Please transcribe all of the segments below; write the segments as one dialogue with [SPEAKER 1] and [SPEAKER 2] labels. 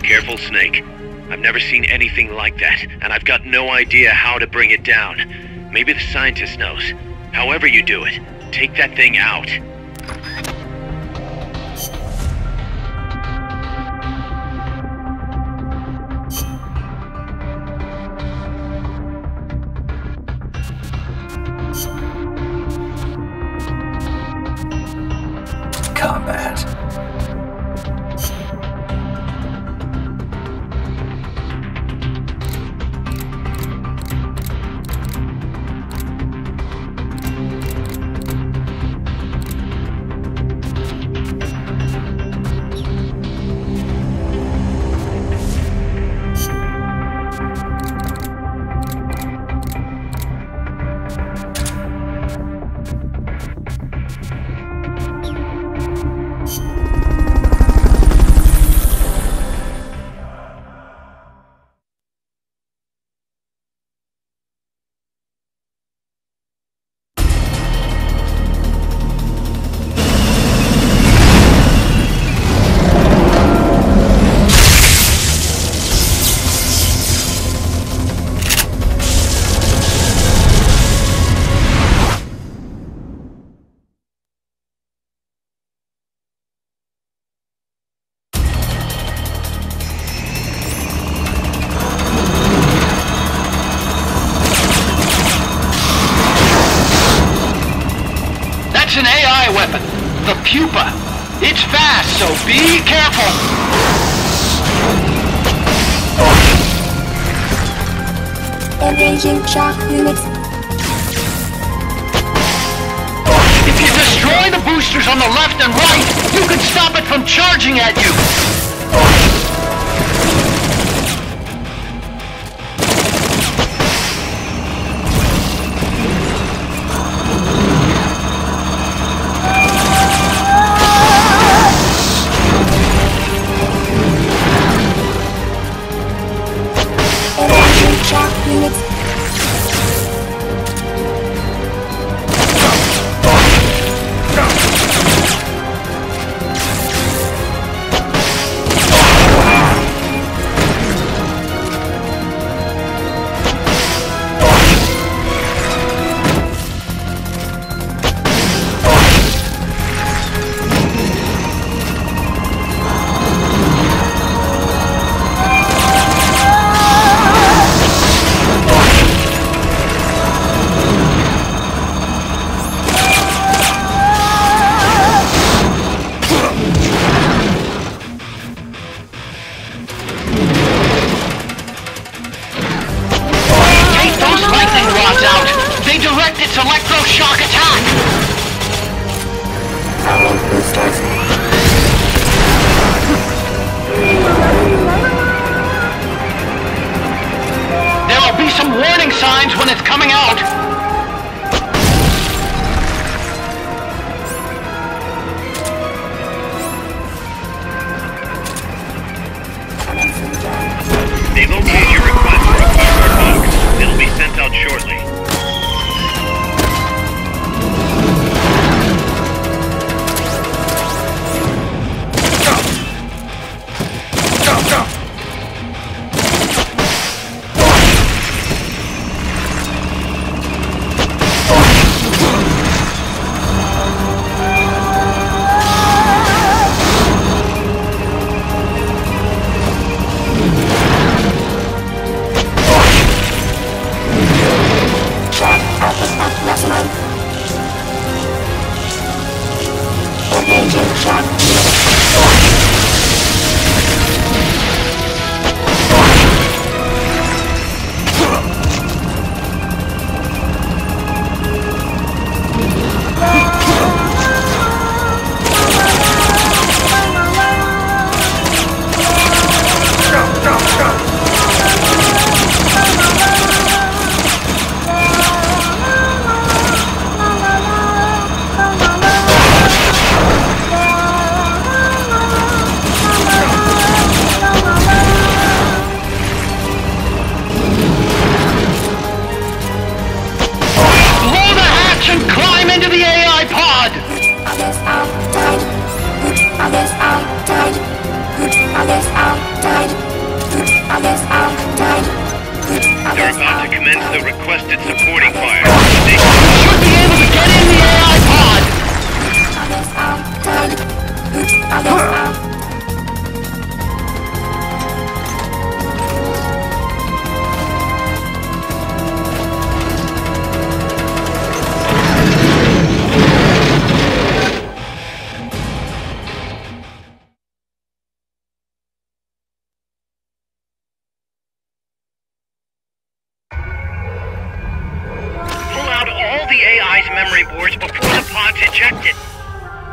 [SPEAKER 1] Careful, Snake. I've never seen anything like that, and I've got no idea how to bring it down. Maybe the scientist knows. However you do it, take that thing out.
[SPEAKER 2] Combat.
[SPEAKER 3] An AI weapon, the Pupa. It's fast, so be careful.
[SPEAKER 4] Engaging shock units.
[SPEAKER 3] If you destroy the boosters on the left and right, you can stop it from charging at you.
[SPEAKER 4] Shock units.
[SPEAKER 3] They direct its electroshock attack! There will be some warning signs when it's coming out!
[SPEAKER 1] They locate your request for a keyboard box. It'll be sent out shortly. sends the requested supporting fire.
[SPEAKER 3] Should be able to get in the AI pod!
[SPEAKER 1] Pull out all the AI's memory boards before the pod's ejected.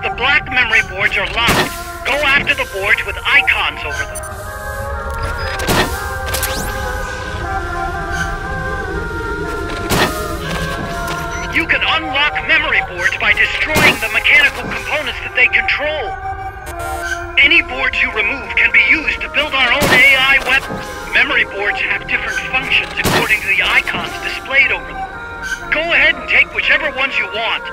[SPEAKER 1] The black memory boards are locked. Go after the boards with icons over them. You can unlock memory boards by destroying the mechanical components that they control. Any boards you remove can be used to build our own AI weapon. Memory boards have different functions according to the icons displayed over them. Go ahead and take whichever ones you want.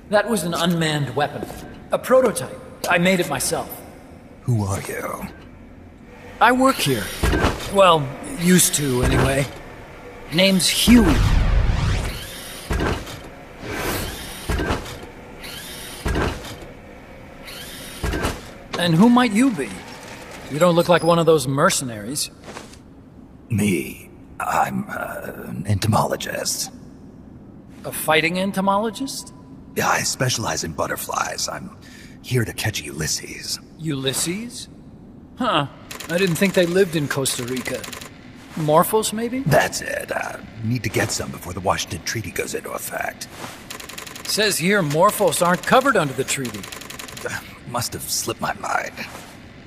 [SPEAKER 2] That was an unmanned weapon. A prototype. I made it myself.
[SPEAKER 4] Who are you?
[SPEAKER 2] I work here. Well, used to, anyway. Name's Huey. And who might you be? You don't look like one of those mercenaries.
[SPEAKER 4] Me. I'm an entomologist.
[SPEAKER 2] A fighting entomologist?
[SPEAKER 4] Yeah, I specialize in butterflies. I'm here to catch Ulysses.
[SPEAKER 2] Ulysses? Huh. I didn't think they lived in Costa Rica. Morphos, maybe?
[SPEAKER 4] That's it. Need to get some before the Washington Treaty goes into effect.
[SPEAKER 2] Says here Morphos aren't covered under the treaty.
[SPEAKER 4] Must have slipped my mind.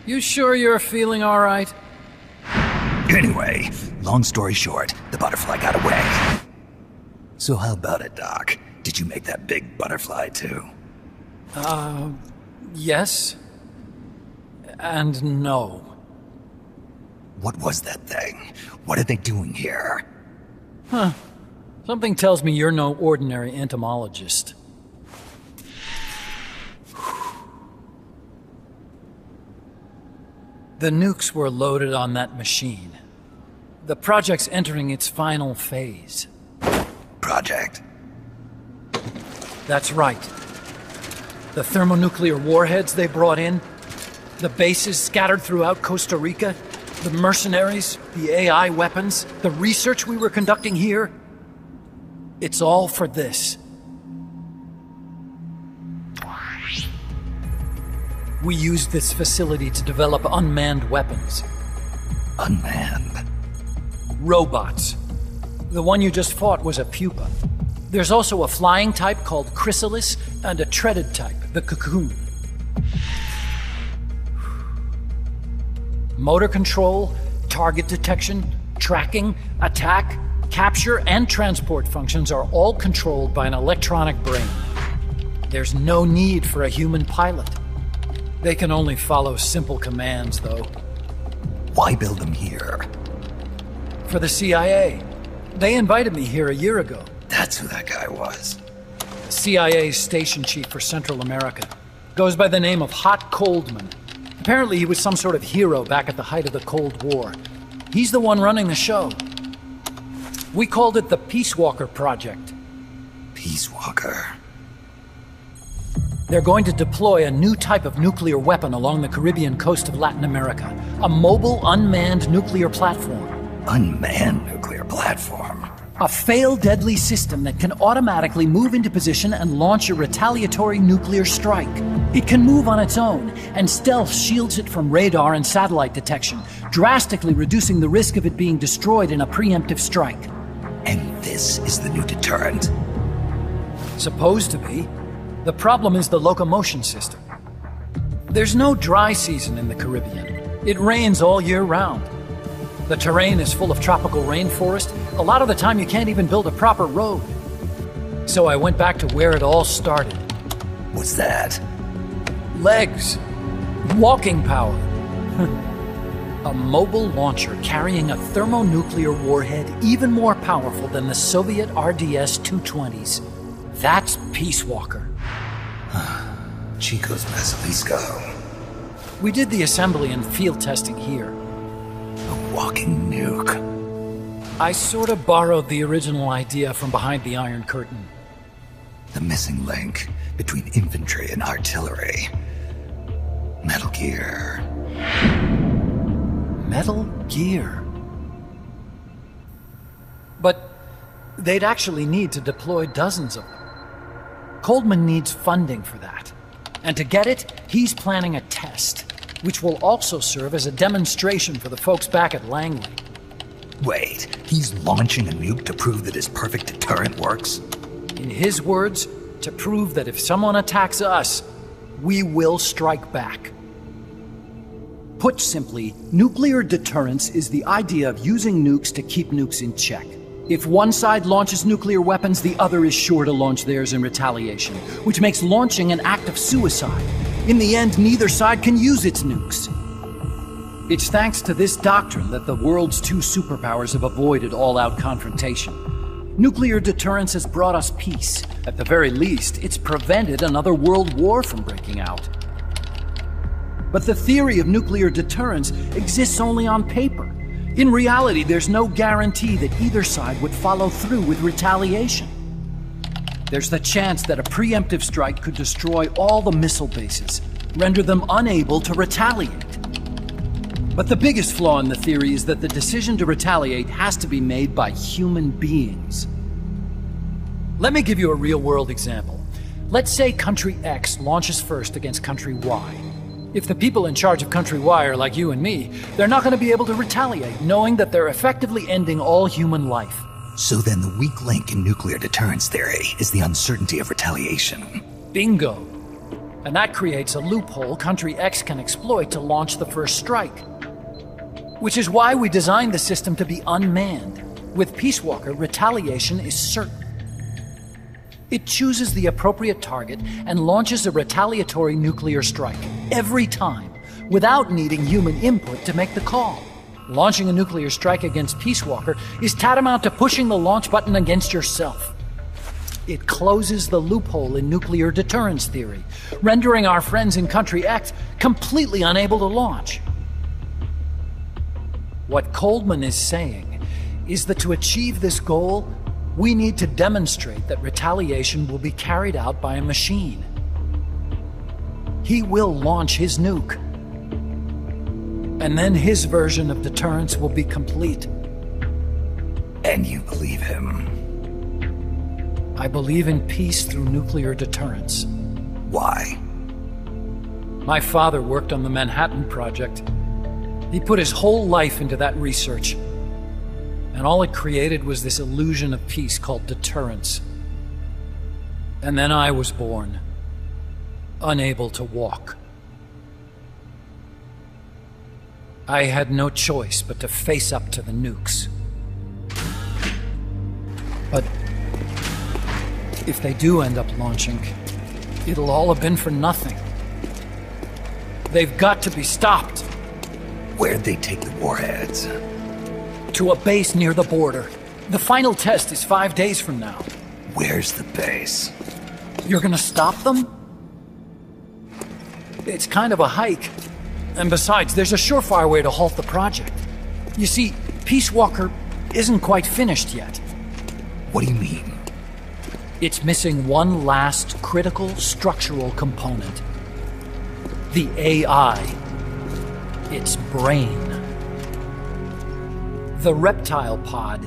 [SPEAKER 2] You sure you're feeling all right?
[SPEAKER 4] Anyway, long story short, the butterfly got away. So how about it, Doc? Did you make that big butterfly too?
[SPEAKER 2] Yes. And no.
[SPEAKER 4] What was that thing? What are they doing here?
[SPEAKER 2] Huh. Something tells me you're no ordinary entomologist. The nukes were loaded on that machine. The project's entering its final phase.
[SPEAKER 4] Project?
[SPEAKER 2] That's right. The thermonuclear warheads they brought in, the bases scattered throughout Costa Rica, the mercenaries, the AI weapons, the research we were conducting here. It's all for this. We used this facility to develop unmanned weapons.
[SPEAKER 4] Unmanned?
[SPEAKER 2] Robots. The one you just fought was a pupa. There's also a flying type called Chrysalis and a treaded type, the Cocoon. Motor control, target detection, tracking, attack, capture, and transport functions are all controlled by an electronic brain. There's no need for a human pilot. They can only follow simple commands, though.
[SPEAKER 4] Why build them here?
[SPEAKER 2] For the CIA. They invited me here a year ago.
[SPEAKER 4] That's who that guy was.
[SPEAKER 2] CIA's station chief for Central America. Goes by the name of Hot Coldman. Apparently he was some sort of hero back at the height of the Cold War. He's the one running the show. We called it the Peace Walker Project.
[SPEAKER 4] Peace Walker.
[SPEAKER 2] They're going to deploy a new type of nuclear weapon along the Caribbean coast of Latin America. A mobile, unmanned nuclear platform.
[SPEAKER 4] unmanned nuclear platform.
[SPEAKER 2] A fail-deadly system that can automatically move into position and launch a retaliatory nuclear strike. It can move on its own, and stealth shields it from radar and satellite detection, drastically reducing the risk of it being destroyed in a preemptive strike.
[SPEAKER 4] And this is the new deterrent?
[SPEAKER 2] Supposed to be. The problem is the locomotion system. There's no dry season in the Caribbean. It rains all year round. The terrain is full of tropical rainforest. A lot of the time you can't even build a proper road. So I went back to where it all started.
[SPEAKER 4] What's that?
[SPEAKER 2] Legs. Walking power. A mobile launcher carrying a thermonuclear warhead even more powerful than the Soviet RDS-220s. That's Peace Walker.
[SPEAKER 4] Chico's Basilisco.
[SPEAKER 2] We did the assembly and field testing here.
[SPEAKER 4] A walking nuke.
[SPEAKER 2] I sort of borrowed the original idea from behind the Iron Curtain.
[SPEAKER 4] The missing link between infantry and artillery. Metal Gear.
[SPEAKER 2] Metal Gear. But they'd actually need to deploy dozens of them. Coldman needs funding for that. And to get it, he's planning a test, which will also serve as a demonstration for the folks back at Langley.
[SPEAKER 4] Wait, he's launching a nuke to prove that his perfect deterrent works?
[SPEAKER 2] In his words, to prove that if someone attacks us, we will strike back. Put simply, nuclear deterrence is the idea of using nukes to keep nukes in check. If one side launches nuclear weapons, the other is sure to launch theirs in retaliation, which makes launching an act of suicide. In the end, neither side can use its nukes. It's thanks to this doctrine that the world's two superpowers have avoided all-out confrontation. Nuclear deterrence has brought us peace. At the very least, it's prevented another world war from breaking out. But the theory of nuclear deterrence exists only on paper. In reality, there's no guarantee that either side would follow through with retaliation. There's the chance that a preemptive strike could destroy all the missile bases, render them unable to retaliate. But the biggest flaw in the theory is that the decision to retaliate has to be made by human beings. Let me give you a real-world example. Let's say Country X launches first against Country Y. If the people in charge of Country Y are like you and me, they're not going to be able to retaliate, knowing that they're effectively ending all human life.
[SPEAKER 4] So then the weak link in nuclear deterrence theory is the uncertainty of retaliation.
[SPEAKER 2] Bingo. And that creates a loophole Country X can exploit to launch the first strike. Which is why we designed the system to be unmanned. With Peace Walker, retaliation is certain. It chooses the appropriate target and launches a retaliatory nuclear strike, every time, without needing human input to make the call. Launching a nuclear strike against Peace Walker is tantamount to pushing the launch button against yourself. It closes the loophole in nuclear deterrence theory, rendering our friends in Country X completely unable to launch. What Coldman is saying is that to achieve this goal, we need to demonstrate that retaliation will be carried out by a machine. He will launch his nuke. And then his version of deterrence will be complete.
[SPEAKER 4] And you believe him?
[SPEAKER 2] I believe in peace through nuclear deterrence.
[SPEAKER 4] Why?
[SPEAKER 2] My father worked on the Manhattan Project. He put his whole life into that research. And all it created was this illusion of peace called deterrence. And then I was born, unable to walk. I had no choice but to face up to the nukes. But if they do end up launching, it'll all have been for nothing. They've got to be stopped.
[SPEAKER 4] Where'd they take the warheads?
[SPEAKER 2] To a base near the border. The final test is 5 days from now.
[SPEAKER 4] Where's the base?
[SPEAKER 2] You're gonna stop them? It's kind of a hike. And besides, there's a surefire way to halt the project. You see, Peace Walker isn't quite finished yet.
[SPEAKER 4] What do you mean?
[SPEAKER 2] It's missing one last critical structural component. The AI. Its brain. The reptile pod,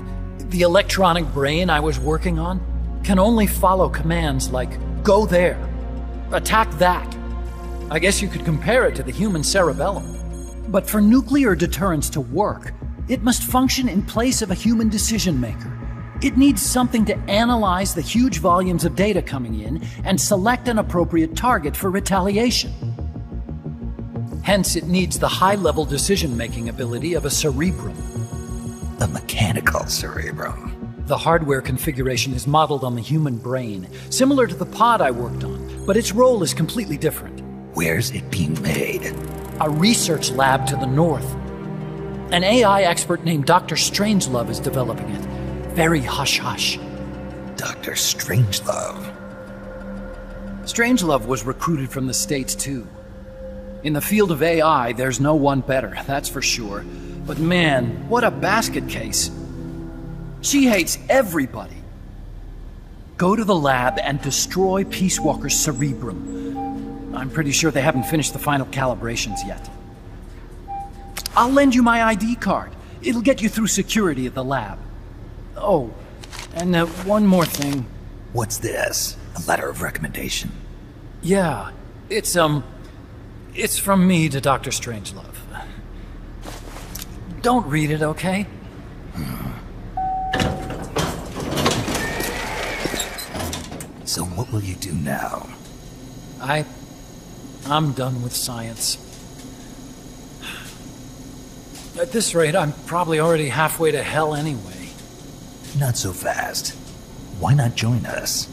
[SPEAKER 2] the electronic brain I was working on, can only follow commands like, go there, attack that. I guess you could compare it to the human cerebellum. But for nuclear deterrence to work, it must function in place of a human decision maker. It needs something to analyze the huge volumes of data coming in and select an appropriate target for retaliation. Hence, it needs the high-level decision-making ability of a cerebrum.
[SPEAKER 4] A mechanical cerebrum.
[SPEAKER 2] The hardware configuration is modeled on the human brain, similar to the pod I worked on, but its role is completely different.
[SPEAKER 4] Where's it being made?
[SPEAKER 2] A research lab to the north. An AI expert named Dr. Strangelove is developing it. Very hush-hush.
[SPEAKER 4] Dr. Strangelove.
[SPEAKER 2] Strangelove was recruited from the States, too. In the field of AI, there's no one better, that's for sure. But man, what a basket case. She hates everybody. Go to the lab and destroy Peace Walker's cerebrum. I'm pretty sure they haven't finished the final calibrations yet. I'll lend you my ID card. It'll get you through security at the lab. Oh, and one more thing.
[SPEAKER 4] What's this? A letter of recommendation?
[SPEAKER 2] Yeah, it's from me to Dr. Strangelove. Don't read it, okay?
[SPEAKER 4] So what will you do now?
[SPEAKER 2] I'm done with science. At this rate, I'm probably already halfway to hell anyway.
[SPEAKER 4] Not so fast. Why not join us?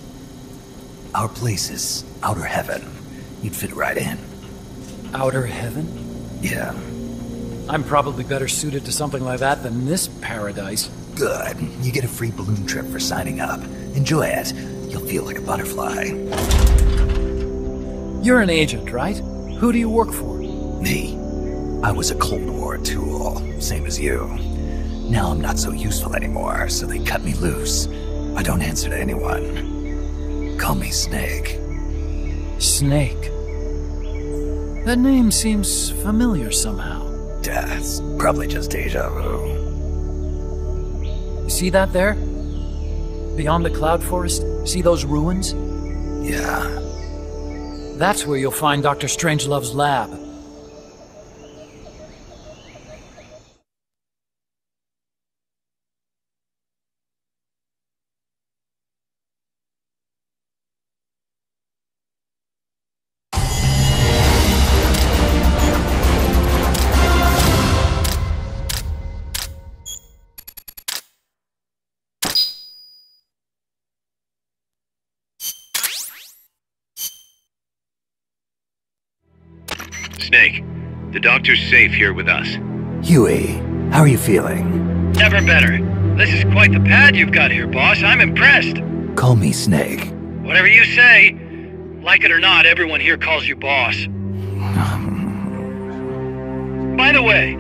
[SPEAKER 4] Our place is outer heaven. You'd fit right in.
[SPEAKER 2] Outer heaven?
[SPEAKER 4] Yeah.
[SPEAKER 2] I'm probably better suited to something like that than this paradise.
[SPEAKER 4] Good. You get a free balloon trip for signing up. Enjoy it. You'll feel like a butterfly.
[SPEAKER 2] You're an agent, right? Who do you work for?
[SPEAKER 4] Me. I was a Cold War tool, same as you. Now I'm not so useful anymore, so they cut me loose. I don't answer to anyone. Call me Snake.
[SPEAKER 2] Snake? That name seems familiar somehow.
[SPEAKER 4] That's probably just deja vu.
[SPEAKER 2] You see that there? Beyond the cloud forest? See those ruins?
[SPEAKER 4] Yeah.
[SPEAKER 2] That's where you'll find Dr. Strangelove's lab.
[SPEAKER 1] Snake, the doctor's safe here with us.
[SPEAKER 4] Huey, how are you feeling?
[SPEAKER 1] Never better. This is quite the pad you've got here, boss. I'm impressed.
[SPEAKER 4] Call me Snake.
[SPEAKER 1] Whatever you say. Like it or not, everyone here calls you boss. By the way,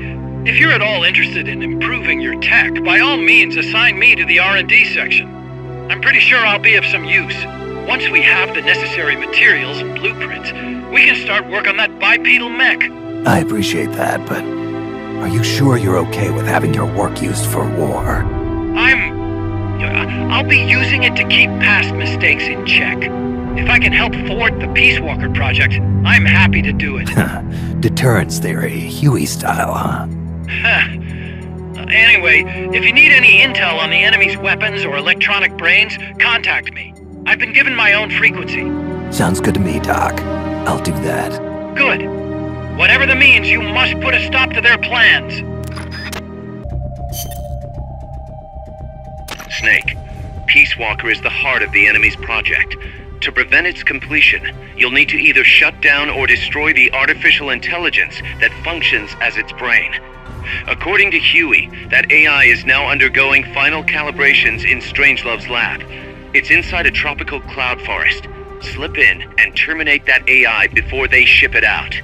[SPEAKER 1] if you're at all interested in improving your tech, by all means assign me to the R&D section. I'm pretty sure I'll be of some use. Once we have the necessary materials and blueprints, we can start work on that bipedal mech.
[SPEAKER 4] I appreciate that, but are you sure you're okay with having your work used for war?
[SPEAKER 1] I'll be using it to keep past mistakes in check. If I can help thwart the Peace Walker project, I'm happy to do it.
[SPEAKER 4] Deterrence theory, Huey style, huh?
[SPEAKER 1] Anyway, if you need any intel on the enemy's weapons or electronic brains, contact me. I've been given my own frequency.
[SPEAKER 4] Sounds good to me, Doc. I'll do that.
[SPEAKER 1] Good. Whatever the means, you must put a stop to their plans. Snake, Peace Walker is the heart of the enemy's project. To prevent its completion, you'll need to either shut down or destroy the artificial intelligence that functions as its brain. According to Huey, that AI is now undergoing final calibrations in Strangelove's lab. It's inside a tropical cloud forest. Slip in and terminate that AI before they ship it out.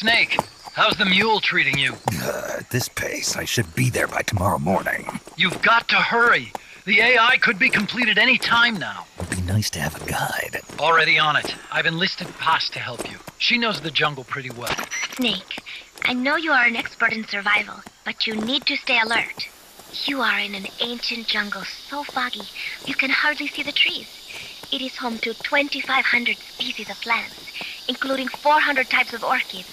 [SPEAKER 2] Snake, how's the mule treating you?
[SPEAKER 4] At this pace, I should be there by tomorrow morning.
[SPEAKER 2] You've got to hurry. The AI could be completed any time now.
[SPEAKER 4] It'd be nice to have a guide.
[SPEAKER 2] Already on it. I've enlisted Paz to help you. She knows the jungle pretty well.
[SPEAKER 5] Snake, I know you are an expert in survival, but you need to stay alert. You are in an ancient jungle so foggy, you can hardly see the trees. It is home to 2,500 species of plants, including 400 types of orchids.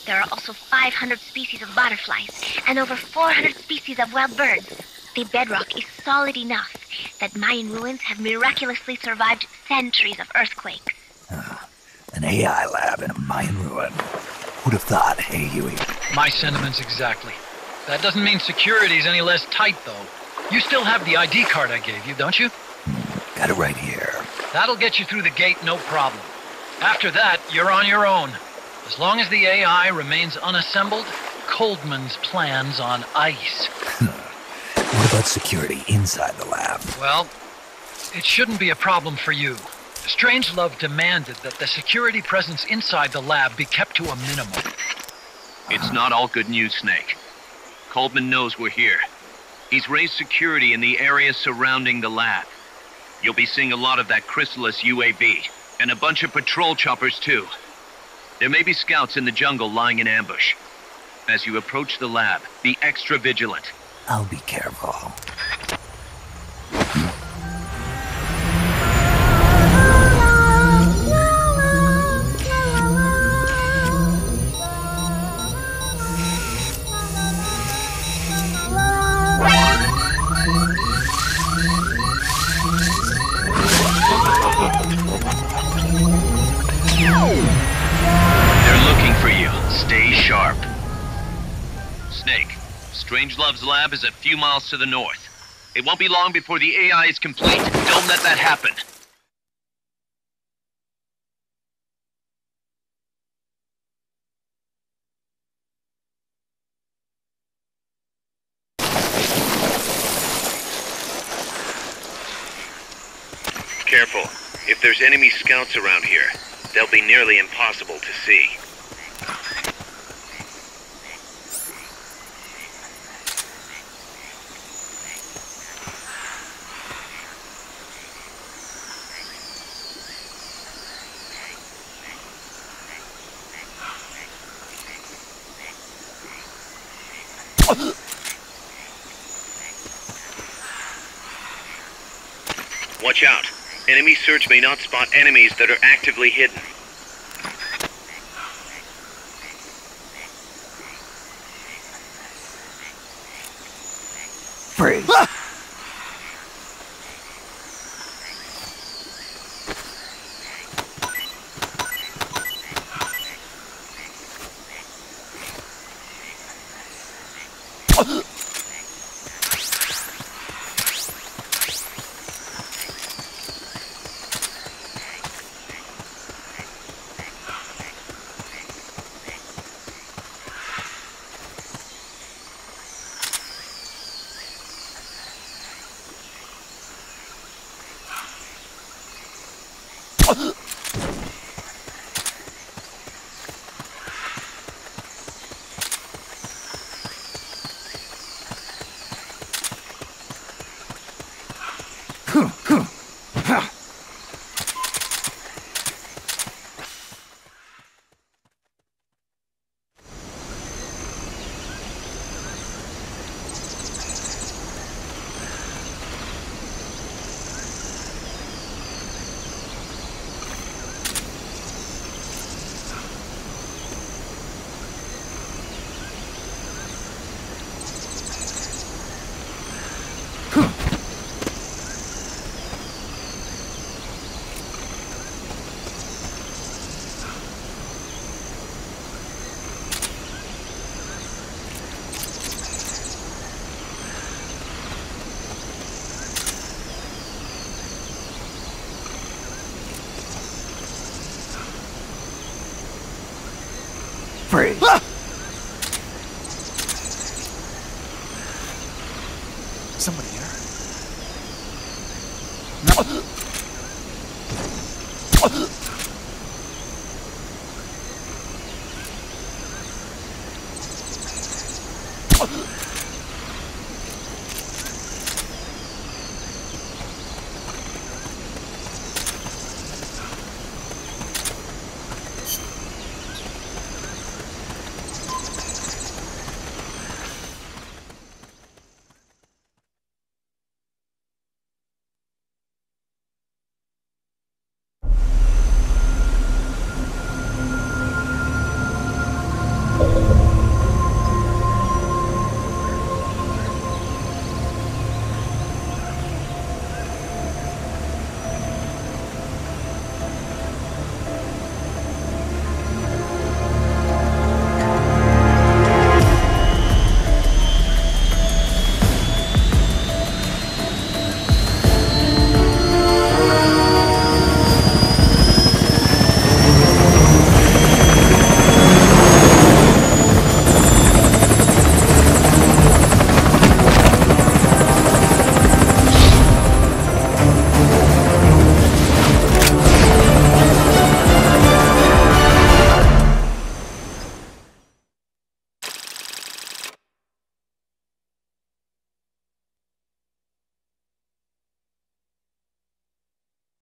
[SPEAKER 5] There are also 500 species of butterflies, and over 400 species of wild birds. The bedrock is solid enough that Mayan ruins have miraculously survived centuries of earthquakes.
[SPEAKER 4] An AI lab in a Mayan ruin. Who'd have thought, hey, Huey?
[SPEAKER 2] My sentiments exactly. That doesn't mean security's any less tight, though. You still have the ID card I gave you, don't you?
[SPEAKER 4] Got it right here.
[SPEAKER 2] That'll get you through the gate, no problem. After that, you're on your own. As long as the AI remains unassembled, Coldman's plan's on ice.
[SPEAKER 4] What about security inside the lab?
[SPEAKER 2] Well, it shouldn't be a problem for you. Strangelove demanded that the security presence inside the lab be kept to a minimum.
[SPEAKER 6] It's not all good news, Snake. Coldman knows we're here. He's raised security in the area surrounding the lab. You'll be seeing a lot of that Chrysalis UAV, and a bunch of patrol choppers too. There may be scouts in the jungle lying in ambush. As you approach the lab, be extra vigilant.
[SPEAKER 4] I'll be careful.
[SPEAKER 6] They're looking for you. Stay sharp. Snake, Strangelove's lab is a few miles to the north. It won't be long before the AI is complete. Don't let that happen.
[SPEAKER 1] Careful. If there's enemy scouts around here, they'll be nearly impossible to see. Watch out. Enemy search may not spot enemies that are actively hidden.
[SPEAKER 4] Freeze! Freeze! Somebody here? No.